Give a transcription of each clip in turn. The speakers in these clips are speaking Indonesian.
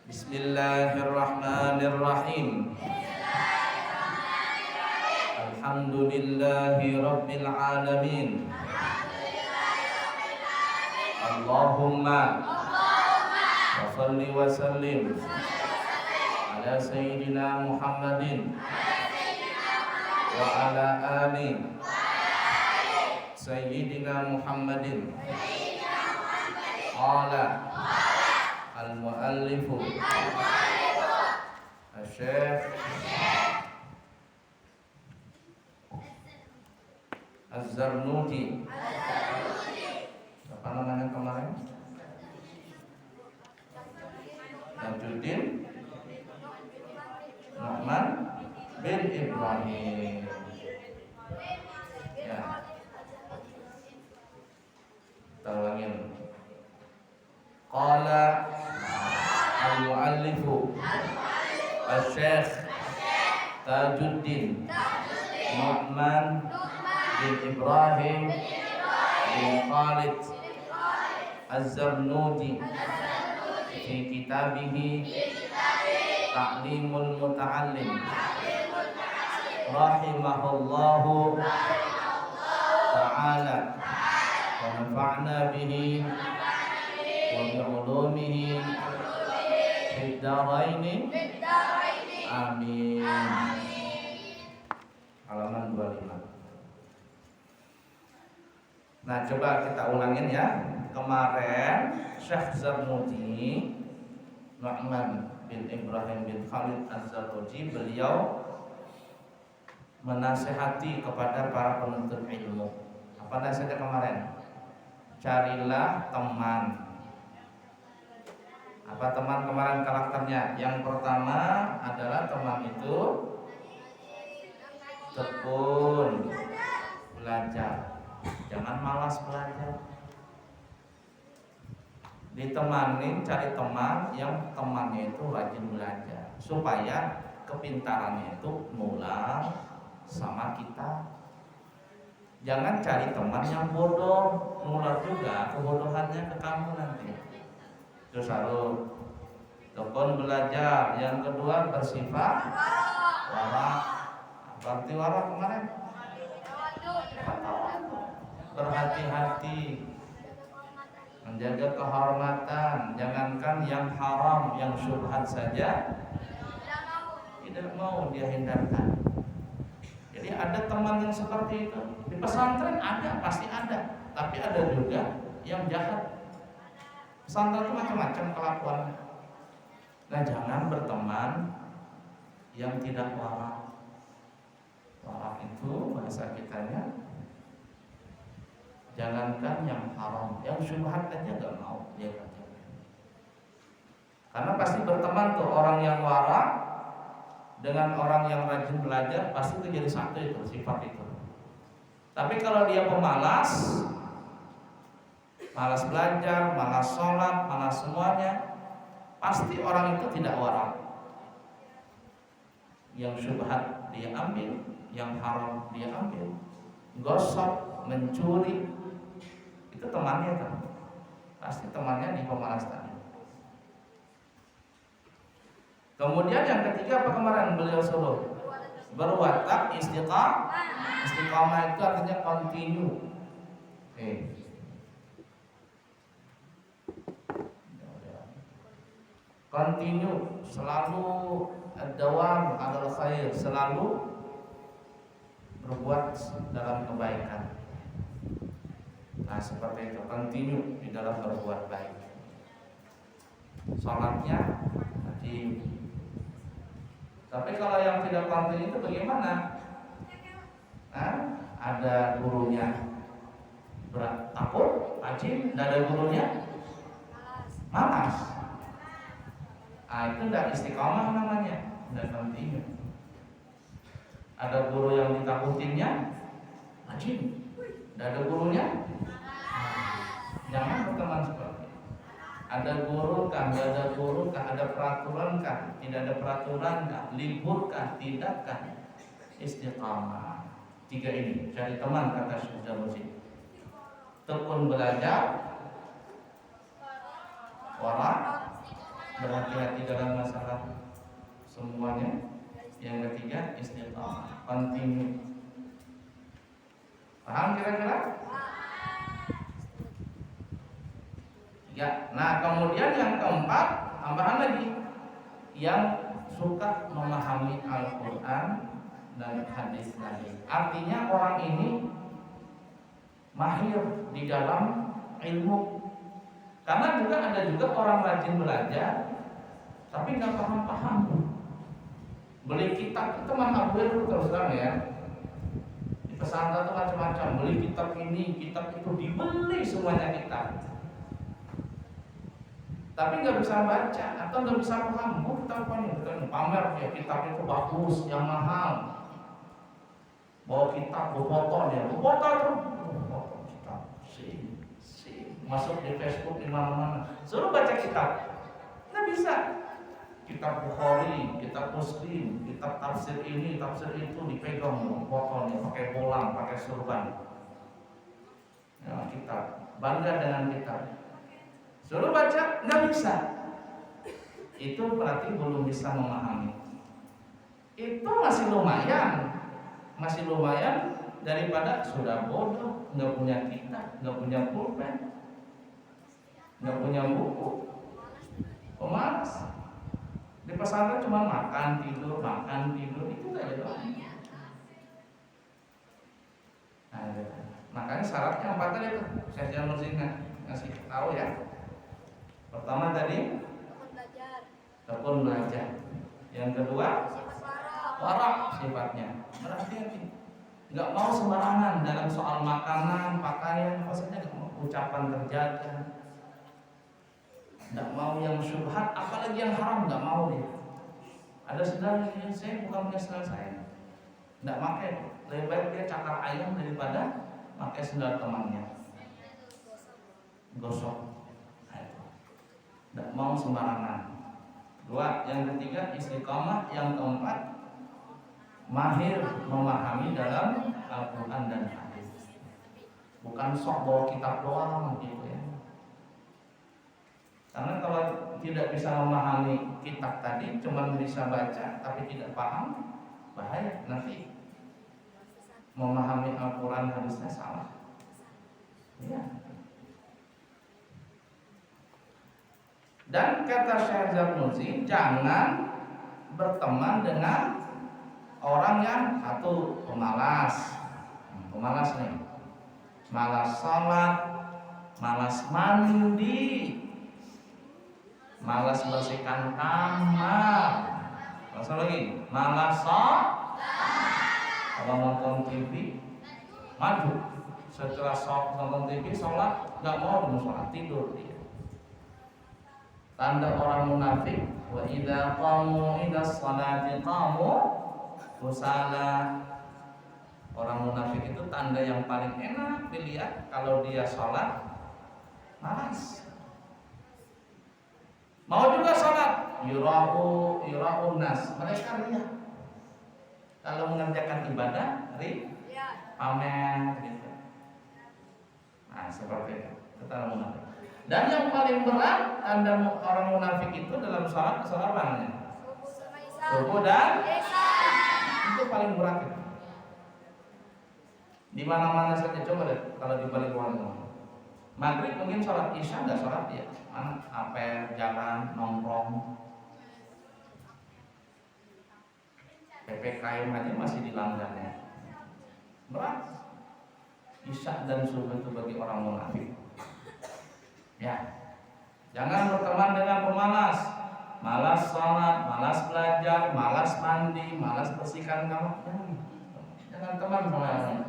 Bismillahirrahmanirrahim. Alhamdulillahi rabbil alamin. Allahumma wa salli wa sallim ala sayyidina Muhammadin wa ala ali sayyidina Muhammadin. Qala al-muallifu Syekh Az-Zarnuji. Apa namanya kemarin? Tajuddin Nu'man bin Ibrahim. Ya. Kita ulangin. Qala al-muallifu Syekh Tajuddin Nu'man bin Ibrahim bin Khalid Az-Zarnuji fi kitabihi Ta'limul Muta'allim rahimahullahu ta'ala wa nafa'na bihi wa bi'ulumihi fid dharaini amin. Halaman 25. Nah, coba kita ulangin ya. Kemarin Syekh Zarnuji Nu'man bin Ibrahim bin Khalid Az-Zarnuji, beliau menasihati kepada para penuntut ilmu. Apa nasihatnya kemarin? Carilah teman. Apa teman kemarin karakternya? Yang pertama adalah teman itu tekun belajar, jangan malas belajar. Ditemani, cari teman yang temannya itu rajin belajar, supaya kepintarannya itu nular sama kita. Jangan cari teman yang bodoh, nular juga kebodohannya ke kamu nanti. Itu satu, tekun belajar. Yang kedua, bersifat warak. Berarti warak kemarin? Berhati-hati, menjaga kehormatan. Jangankan yang haram, yang syubhat saja tidak mau dia hindarkan. Jadi ada teman yang seperti itu. Di pesantren ada, pasti ada. Tapi ada juga yang jahat. Pesantren itu macam-macam kelakuannya. Nah, jangan berteman yang tidak warak. Warak itu bahasa kitanya, jangankan yang haram, yang syubhat aja gak mau dia kerjakan. Karena pasti berteman tuh orang yang warak dengan orang yang rajin belajar, pasti itu jadi satu, itu sifat itu. Tapi kalau dia pemalas, malas belajar, malas sholat, malas semuanya, pasti orang itu tidak warak. Yang syubhat dia ambil, yang haram dia ambil, gosok, mencuri, itu temannya kan? Pasti temannya di pemalas tadi. Kemudian yang ketiga apa kemarin beliau suruh? Berwatak istiqamah. Istiqamah itu artinya continue. Continue, selalu dawam adalah khair, selalu berbuat dalam kebaikan. Nah, seperti itu, continue di dalam berbuat baik. Salatnya wajib. Tapi kalau yang tidak continue itu bagaimana? Nah, ada gurunya berat takut, wajib, tidak ada gurunya malas. Ah, itu tidak istiqamah namanya, tidak continue. Ada guru yang ditakutinnya, wajib, tidak ada gurunya, jangan berteman seperti itu. Ada guru kah, tidak ada guru kah, ada peraturan kah, tidak ada peraturan kah, libur kah, tidak kah, istiqamah. Tiga ini, cari teman kata Syekh Zarnuji. Tekun belajar, warak, berhati-hati dalam masalah semuanya. Yang ketiga, istiqamah, penting. Paham kira-kira? Ya. Nah, kemudian yang keempat, tambahan lagi, yang suka memahami Al-Quran dan hadis Nabi. Artinya orang ini mahir di dalam ilmu. Karena ada juga orang rajin belajar tapi nggak paham-paham. Beli kitab itu mah terus terang ya. Di pesantren itu macam-macam. Beli kitab ini, kitab itu, dibeli semuanya kitab. Tapi nggak bisa baca atau nggak bisa paham. Kitab apa nih? Pamer ya, kitab itu bagus, yang mahal. Bawa kitab, bawa foto dia, foto tuh, foto kitab, masuk di Facebook di mana-mana. Suruh baca kitab, nggak bisa. Kitab Bukhari, kitab Muslim, kitab tafsir ini, tafsir itu dipegang fotonya, pakai bolang, pakai surban. Ya, kitab, bangga dengan kitab. Suruh baca, nggak bisa. Itu berarti belum bisa memahami. Itu masih lumayan daripada sudah bodoh, nggak punya kitab, nggak punya pulpen, nggak punya buku, pemalas. Di pesantren cuma makan tidur itu saja doang. Nah, makanya syaratnya 4 tadi tuh. Saya jangan mesti ngasih tahu ya. Pertama tadi tekun belajar. Yang kedua warak sifatnya. Berhati-hati. Nggak mau sembarangan dalam soal makanan, pakaian, apa saja nggak mau. Ucapan terjaga. Nggak mau yang syubhat, apalagi yang haram nggak mau dia. Ada sendal yang saya bukan punya sendal saya, nggak pakai. Lebih baik dia cakar ayam daripada pakai sendal temannya. Gosok. Nggak mau sembarangan. 2. Yang ketiga istiqamah. Yang keempat mahir memahami dalam Al-Quran dan hadis. Bukan sok bawa kitab doang gitu ya. Karena kalau tidak bisa memahami kitab tadi, cuma bisa baca tapi tidak paham, bahaya. Nanti memahami Al-Quran hadisnya salah. Ya. Dan kata Syekh Zarnusi, jangan berteman dengan orang yang satu pemalas. Pemalas nih, malas sholat, malas mandi, malas bersihkan kamar. Masa lagi, malas sholat. Kalau nonton TV, maju. Setelah nonton TV, sholat, nggak mau sholat, tidur dia. Tanda orang munafik. Wa idza qamu ila sholati qamu kusala. Orang munafik itu tanda yang paling enak dilihat kalau dia sholat malas. Mau juga sholat, yura'un nas, mereka riya. Kalau mengerjakan ibadah, pamer gitu. Nah, seperti itu. Kita munafik. Dan yang paling berat tanda orang munafik itu dalam sholat namanya subuh dan itu paling berat itu. Di mana-mana saja coba deh kalau di balik warung. Maghrib mungkin sholat isya nggak sholat ya, apa jalan nongkrong. PPKM aja masih dilanggarnya. Berat. Isya dan subuh itu bagi orang munafik. Ya, jangan berteman dengan pemalas, malas sholat, malas belajar, malas mandi, malas bersihkan kamar. Jangan teman sama orang.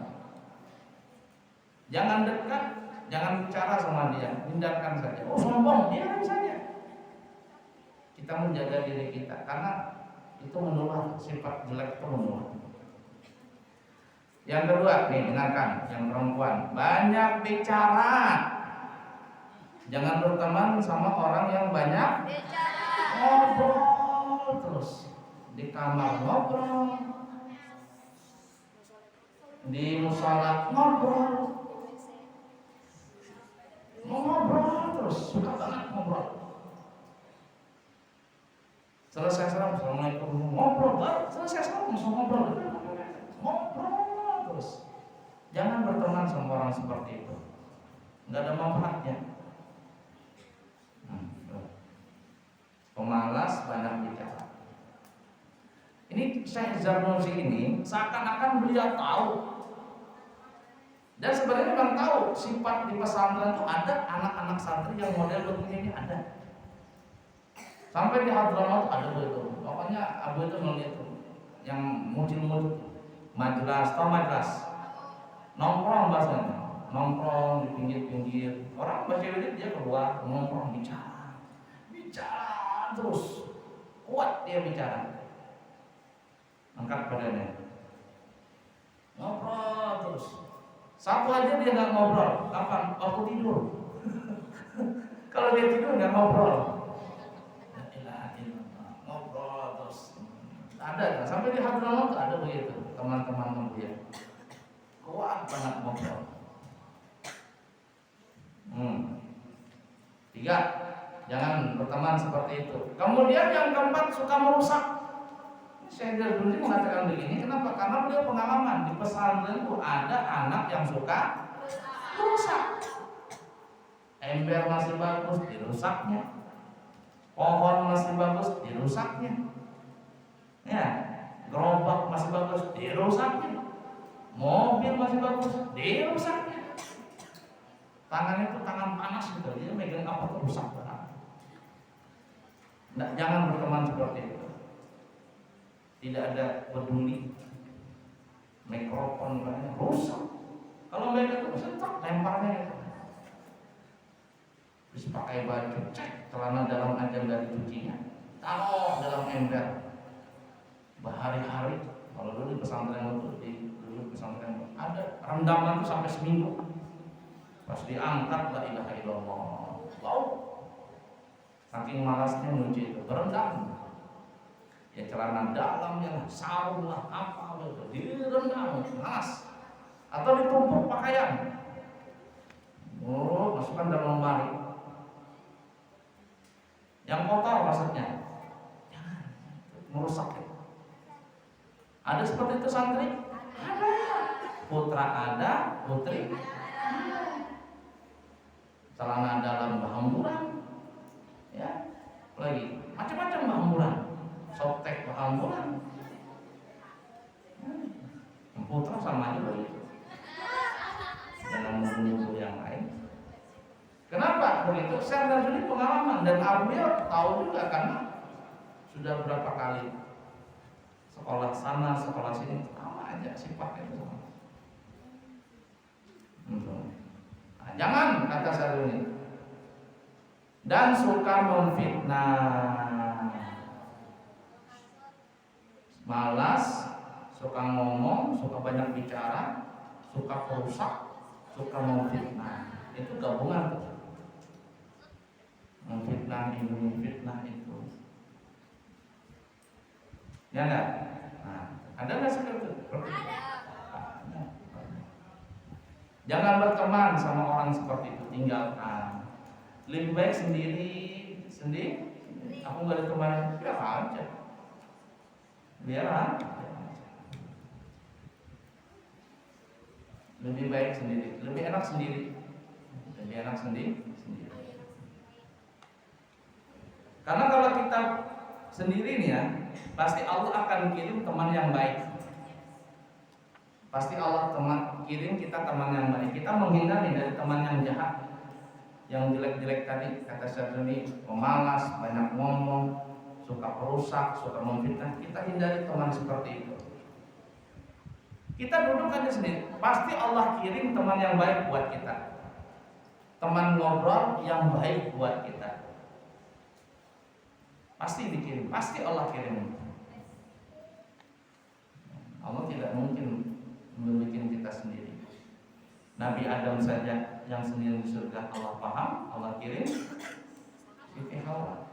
Jangan dekat, jangan bicara sama dia, hindarkan saja. Oh sombong, biarkan saja. Kita menjaga diri kita, karena itu menular, sifat jelek itu menular. Yang kedua, nih dengarkan, yang perempuan banyak bicara. Jangan berteman sama orang yang banyak ngobrol terus. Di kamar ngobrol, di musala ngobrol terus, suka banget ngobrol. Selesai salam, assalamualaikum, ngobrol, baru selesai salam, langsung ngobrol terus. Jangan berteman sama orang seperti itu, nggak ada manfaatnya. Pemalas, banyak bicara. Ini Syekh Zarnuji ini seakan-akan beliau tahu, dan sebenarnya memang tahu sifat di pesantren itu ada anak-anak santri yang model bentuknya ini ada. Sampai di Hadramaut ada begitu. Pokoknya Abu itu melihat yang muncul majelis, tau majelis, nongkrong bahasanya, nongkrong di pinggir-pinggir. Orang baca wirid dia keluar nongkrong bicara terus, kuat dia bicara, angkat badannya, ngobrol terus. Satu aja dia nggak ngobrol, kapan? Waktu tidur. Kalau dia tidur nggak ngobrol. Ada, sampai di Hadramaut ada begitu teman-teman dia, kuat banget ngobrol. 3, jangan berteman seperti itu. Kemudian yang keempat, suka merusak. Saya dulu mengatakan begini, kenapa? Karena beliau pengalaman di pesantren itu ada anak yang suka merusak. Ember masih bagus, dirusaknya. Pohon masih bagus, dirusaknya. Ya, gerobak masih bagus, dirusaknya. Mobil masih bagus, dirusaknya. Tangannya itu tangan panas gitu, dia megang apa tuh rusak banget. Nah, jangan berteman seperti itu. Tidak ada peduli. Mikrofon banyak rusak. Kalau mereka itu sentak lemparnya itu. Terus pakai baju, cek celana dalam aja nggak dicucinya, taruh dalam ember. Berhari-hari. Kalau dulu di pesantren itu dulu pesantren ada rendaman itu sampai seminggu. Pas diangkat, la ilaha illallah, wow, saking malasnya nyuci itu berendam. Ya celana dalamnya lah, sarung lah, apa itu direndam, malas. Atau ditumpuk pakaian, masukkan dalam lemari. Yang kotor maksudnya, jangan merusak itu. Ada seperti itu santri? Ada. Putra ada, putri ada. Celana dalam berhamburan, ya, lagi macam-macam berhamburan, softtek berhamburan. Putra sama aja begitu. Jangan menunggu yang lain. Kenapa begitu? Saya dari pengalaman dan Abuya tahu juga karena sudah berapa kali sekolah sana, sekolah sini, sama aja sifatnya itu sama. Nah, jangan kata saya ini. Dan suka memfitnah, malas, suka ngomong, suka banyak bicara, suka perusak, suka memfitnah. Itu gabungan. Memfitnah ini, fitnah itu. Ya enggak? Nah, ada nggak seperti itu? Ada. Jangan berteman sama orang seperti itu, tinggalkan. Lebih baik sendiri. Aku nggak ada teman, biar aja. Lebih baik sendiri, lebih enak sendiri. Karena kalau kita sendiri nih ya, pasti Allah akan kirim teman yang baik. Pasti Allah kirim kita teman yang baik. Kita menghindari dari teman yang jahat, yang jelek-jelek tadi, kata Syarjuni, pemalas, banyak ngomong, suka perusak, suka memfitnah. Kita hindari teman seperti itu. Kita duduk aja sendiri. Pasti Allah kirim teman yang baik buat kita. Teman ngobrol yang baik buat kita. Pasti dikirim, pasti Allah kirim. Allah tidak mungkin membuat kita sendiri. Nabi Adam saja yang sendiri di surga Allah paham, Allah kirim. Siti Hawa.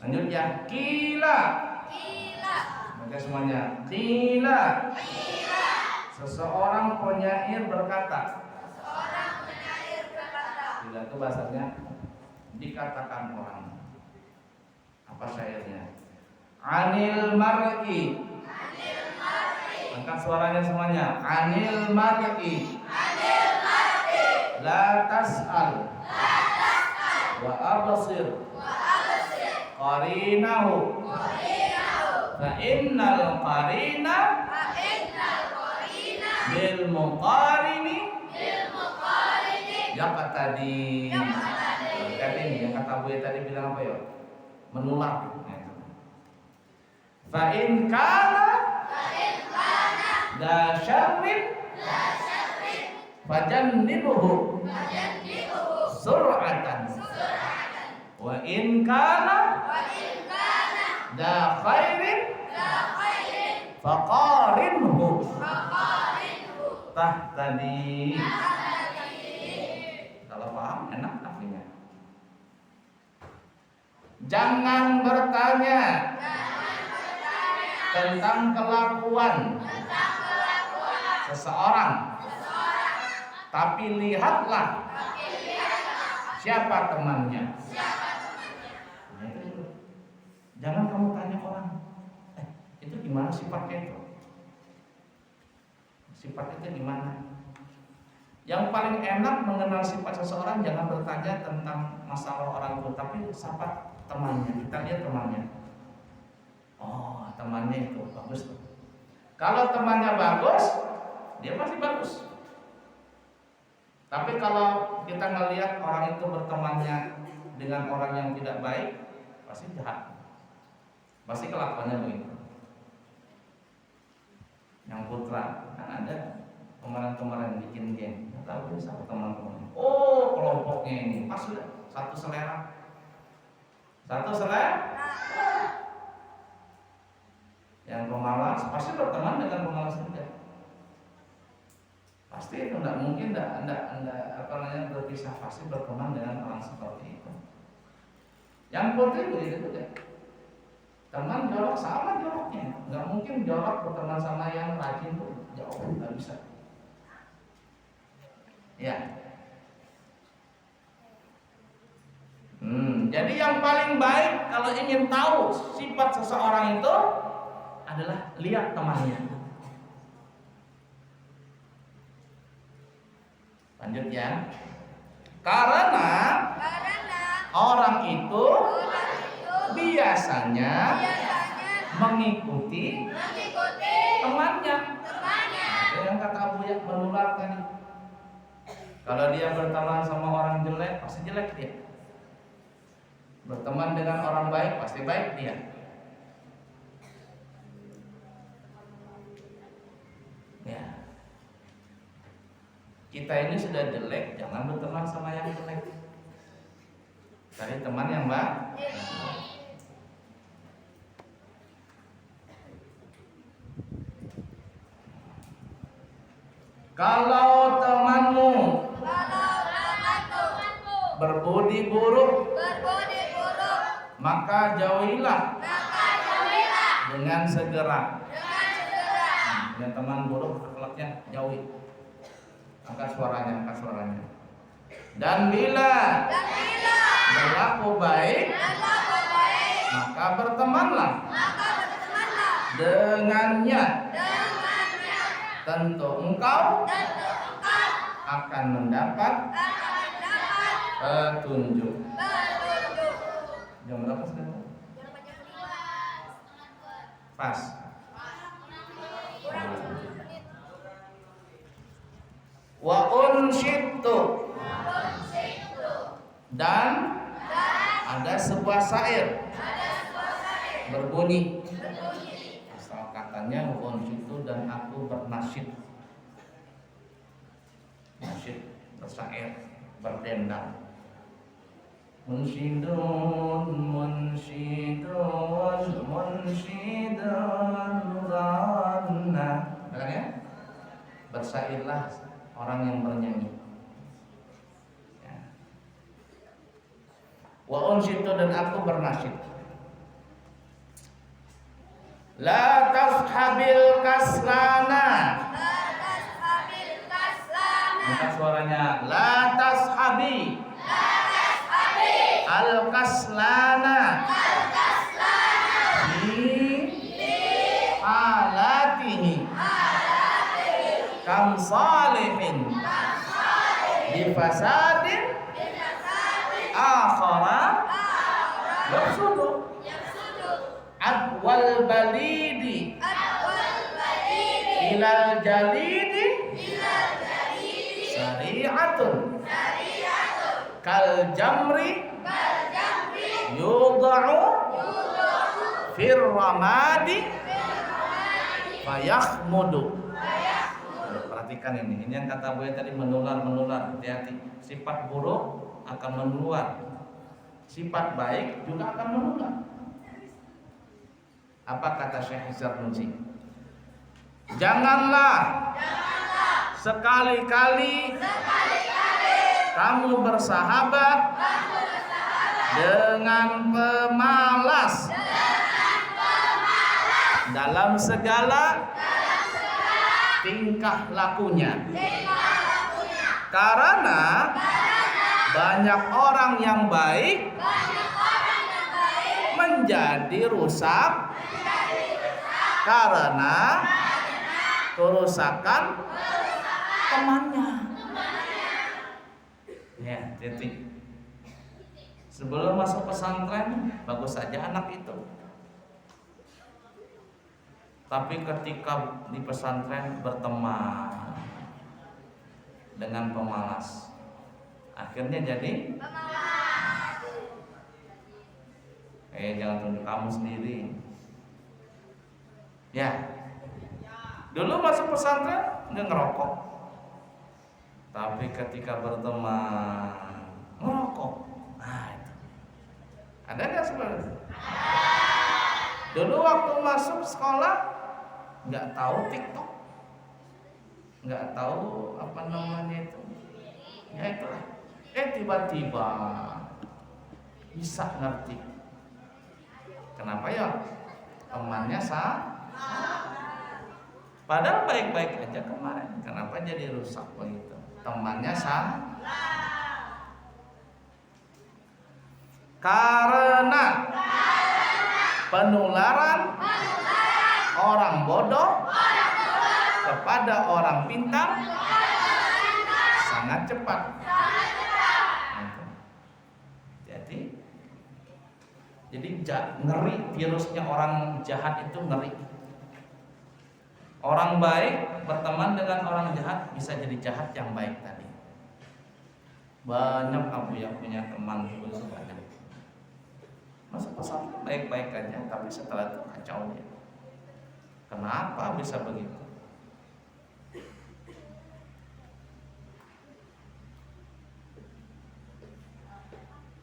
Lanjut ya, kila. Baca semuanya. Kila. Seseorang penyair berkata. Qila itu bahasanya dikatakan orang. Apa syairnya? Anil mar'i. Angkat suaranya semuanya. Anil mar'i. La tas'al. Wa absir. Qarinahu. Fa innal qarina bil muqarini yaqtadi. Kata ini yang kata Buya tadi bilang apa ya? Menular. Fa in kana la syarrin fajannibuhu sur'atan wa in kana la khairin faqarinhu tahtadi. Kalau paham enak artinya. Jangan bertanya tentang kelakuan seseorang, tapi lihatlah siapa temannya. Jangan kamu tanya orang, itu gimana sifatnya itu? Sifat itu gimana? Yang paling enak mengenal sifat seseorang, jangan bertanya tentang masalah orang itu, tapi siapa temannya. Kita lihat temannya. Oh, temannya itu bagus tuh. Kalau temannya bagus, dia pasti bagus. Tapi kalau kita ngelihat orang itu bertemannya dengan orang yang tidak baik, pasti jahat. Pasti kelakuannya begitu. Yang putra kan ada kemarin-kemarin bikin geng, nggak tahu dia siapa teman-teman. Oh, kelompoknya ini pas sudah satu selera. Yang pemalas pasti berteman dengan pemalas juga. Pasti itu tidak mungkin, tidak berpisah, pasti berteman dengan orang seperti itu. Yang putih begitu juga. Teman jorok sama joroknya, nggak mungkin jorok berteman sama yang rajin tuh, jauh nggak bisa. Ya. Jadi yang paling baik kalau ingin tahu sifat seseorang itu adalah lihat temannya. Lanjut ya. Karena orang itu biasanya mengikuti temannya. Yang kata Abu Yak menular tadi. Kalau dia berteman sama orang jelek, pasti jelek dia. Berteman dengan orang baik, pasti baik dia. Ya. Kita ini sudah jelek, jangan berteman sama yang jelek. Cari teman yang baik. Kalau temanmu berbudi buruk, maka jauhilah dengan segera. Dengan teman buruk akhlaknya jauhi. Angkat suaranya. Dan bila berlaku baik, maka bertemanlah dengannya. Tentu engkau akan mendapat petunjuk. Jam berapa sekarang? Pas. Wa unsyidtu. Dan ada sebuah syair berbunyi. Asal katanya wa unsyidtu dan aku bernasyid. Nasyid bersyair, berdendang. Munsyidun ghanna. Kan ya? Bersyairlah orang yang bernyanyi. Ya. Wa unsyidtu dan aku bernasyid. La tashabil kaslana. Angkat suaranya. La tashabi. al-kaslana fi halatihi kam salihin bi fasadin akhara yafsudu adwal balidi ilal jalidi sari'atun kal jamri yudha'u fir ramadi fayakhmudu. Perhatikan ini yang kata Buya tadi, menular, hati-hati. Sifat buruk akan menular, sifat baik juga akan menular. Apa kata Syekh Zarnuji? Janganlah sekali-kali kamu bersahabat dengan pemalas dalam segala tingkah lakunya. Karena banyak orang yang baik menjadi rusak karena kerusakan temannya. Ya, titik. Sebelum masuk pesantren bagus saja anak itu, tapi ketika di pesantren berteman dengan pemalas, akhirnya jadi pemalas. Jangan tunjuk kamu sendiri. Ya, dulu masuk pesantren nggak ngerokok, tapi ketika berteman ngerokok. Nah, itu ada nggak sebenarnya? Dulu waktu masuk sekolah nggak tahu TikTok, nggak tahu apa namanya itu, ya itulah. Tiba-tiba bisa ngerti. Kenapa ya? Temannya padahal baik-baik aja kemarin. Kenapa jadi rusak begitu? Temannya karena penularan orang bodoh kepada orang pintar sangat cepat. Jadi ngeri, virusnya orang jahat itu ngeri. Orang baik berteman dengan orang jahat bisa jadi jahat yang baik tadi. Banyak Abu yang punya teman itu banyak. Masa pesantren baik-baik aja, tapi setelah itu kacau dia. Kenapa bisa begitu?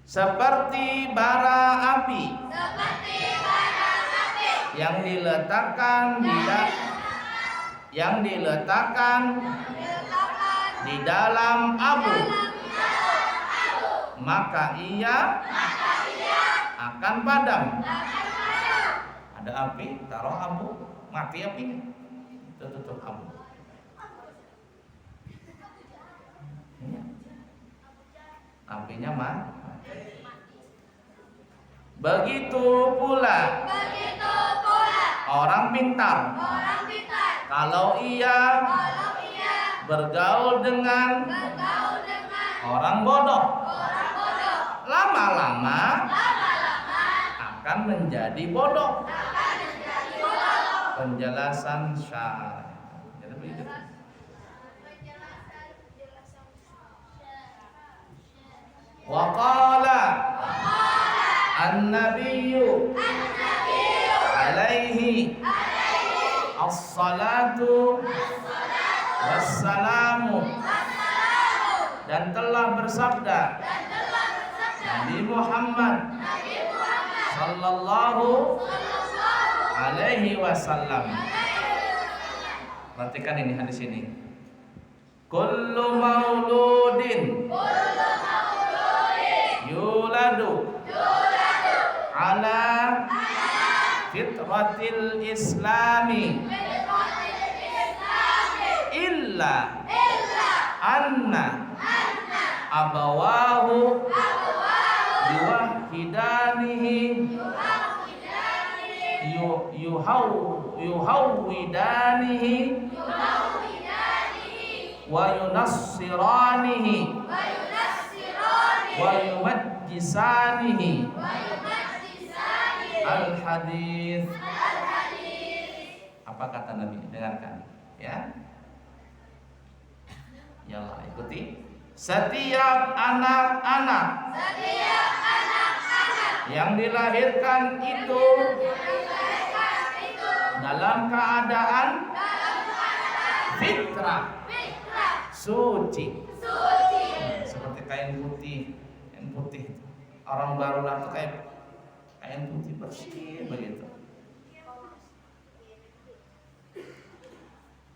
Seperti bara api yang diletakkan di dalam abu, maka ia akan padam. Ada api, taruh abu, mati apinya, tutup abu. Apinya mati. Begitu pula orang pintar. Kalau ia bergaul dengan orang bodoh, lama-lama akan menjadi bodoh. Penjelasan syar'i. Jadi begitu. Wa qala an-nabiyyu alaihi as-salatu wassalamu, dan telah bersabda Nabi Muhammad sallallahu alaihi wasallam. Perhatikan ini hadis ini. Kullu mauludin yuladu ala fitratil islami illa anna abawahu yuhawwidanihi wa yunassiranihi wa yumajjisanihi al-hadits. Apa kata Nabi? Dengarkan ya. Yalah ikuti. Setiap anak-anak yang dilahirkan itu dalam keadaan fitrah suci. Seperti kain putih. Orang baru lahir kayak kain putih bersih begitu.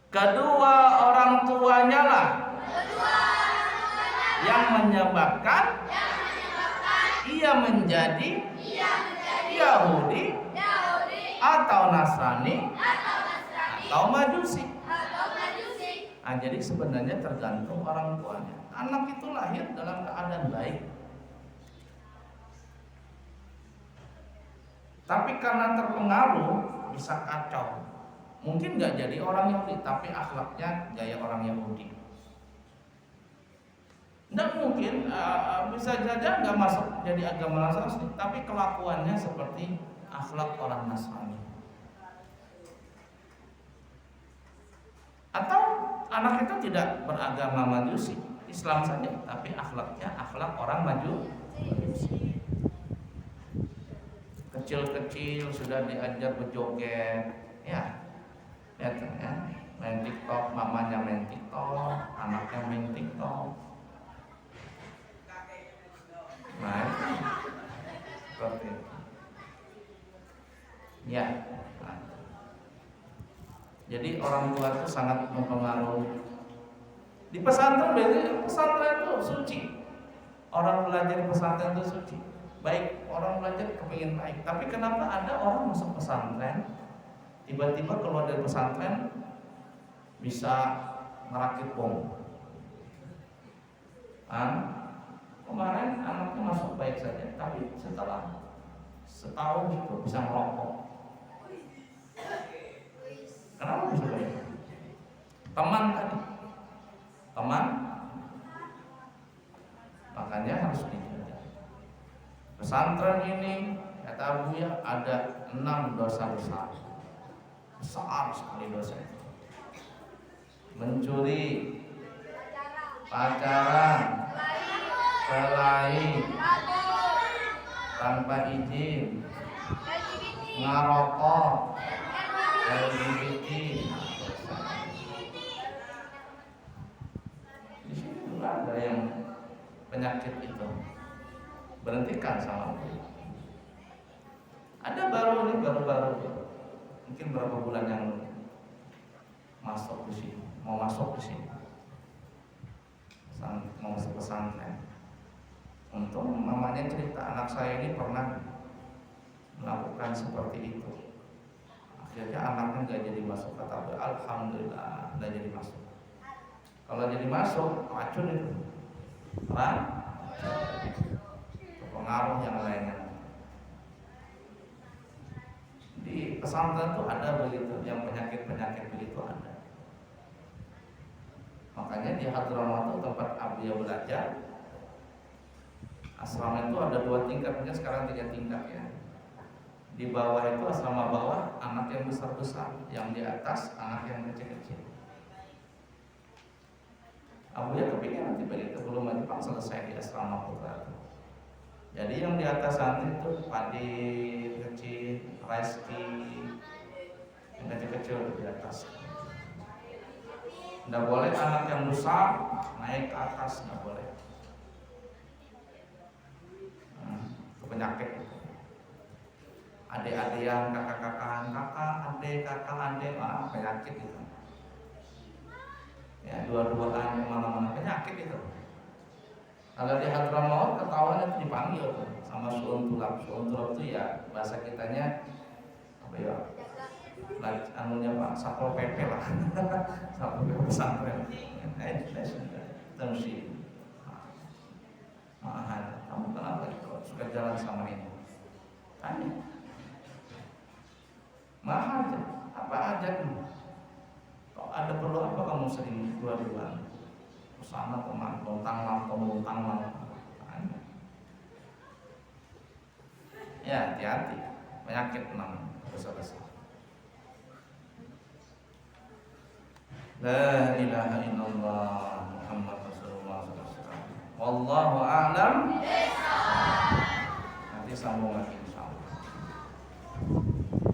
Kedua orang tuanya lah yang menyebabkan ia menjadi Yahudi atau Nasrani atau Majusi. Nah, jadi sebenarnya tergantung orang tuanya. Anak itu lahir dalam keadaan baik, tapi karena terpengaruh bisa kacau. Mungkin nggak jadi orang Yahudi, tapi akhlaknya gaya orang Yahudi. Nggak mungkin, bisa saja nggak masuk jadi agama Nasrani, tapi kelakuannya seperti akhlak orang Nasrani. Atau anak itu tidak beragama Majusi, Islam saja, tapi akhlaknya akhlak orang Majusi. Kecil-kecil sudah diajar berjoget, ya, lihat ya, main TikTok, mamanya main TikTok, anaknya main TikTok. Nah, seperti itu. Ya. Nah. Jadi orang tua itu sangat mempengaruhi. Di pesantren itu suci. Orang belajar di pesantren itu suci. Baik, orang belajar kepingin baik. Tapi kenapa ada orang masuk pesantren, tiba-tiba keluar dari pesantren bisa merakit bom? Kemarin anaknya masuk baik saja, tapi setelah setahun itu bisa merokok. Kenapa bisa baik? Teman tadi, makanya harus dijaga. Pesantren ini kata Abu ya ada 6 dosa besar sekali dosa itu. Mencuri, pacaran, selain tanpa izin, ngarokok, LGBT. Di sini juga ada yang penyakit itu. Berhentikan sama Allah. Ada baru mungkin berapa bulan yang masuk di sini, mau masuk di sini, mau masuk pesantren. Untuk mamanya cerita anak saya ini pernah melakukan seperti itu. Akhirnya anaknya nggak jadi masuk, kata alhamdulillah nggak jadi masuk. Kalau jadi masuk racun itu, pengaruh yang lainnya. Di pesantren tuh ada begitu, yang penyakit begitu ada. Makanya di Hadramaut tempat Abdiyah belajar, asrama itu ada 2 tingkat, mungkin sekarang 3 tingkat ya. Di bawah itu asrama bawah anak yang besar-besar, yang di atas anak yang kecil-kecil. Abu ya kepingin nanti begitu, belum nanti Pak selesai di asrama putra. Jadi yang di atas nanti itu Padi kecil, Reski, yang kecil-kecil di atas. Nggak boleh anak yang besar naik ke atas, nggak boleh. Itu penyakit. Adik-adian, kakak-kakakan, kakak adik, penyakit itu. Ya, dua-duaan kemana-mana penyakit itu. Kalau di Hadramaut ketahuan itu dipanggil tuh sama suun tulab. Suun tulab itu ya bahasa kitanya apa ya? Anunya Pak Satpol PP lah. Satpol PP pesantren. Tensi. Mahal. Kamu kenapa kok suka jalan sama ini? Tanya. Mahal aja. Apa hajatmu? Kalau ada perlu apa kamu sering dua-duaan? Kesana teman, lontang lampung. Ya, hati-hati. Penyakit memang besar-besar. La ilaha illallah Muhammad Rasulullah sallallahu alaihi wasallam. Wallahu a'lam. Nanti sambung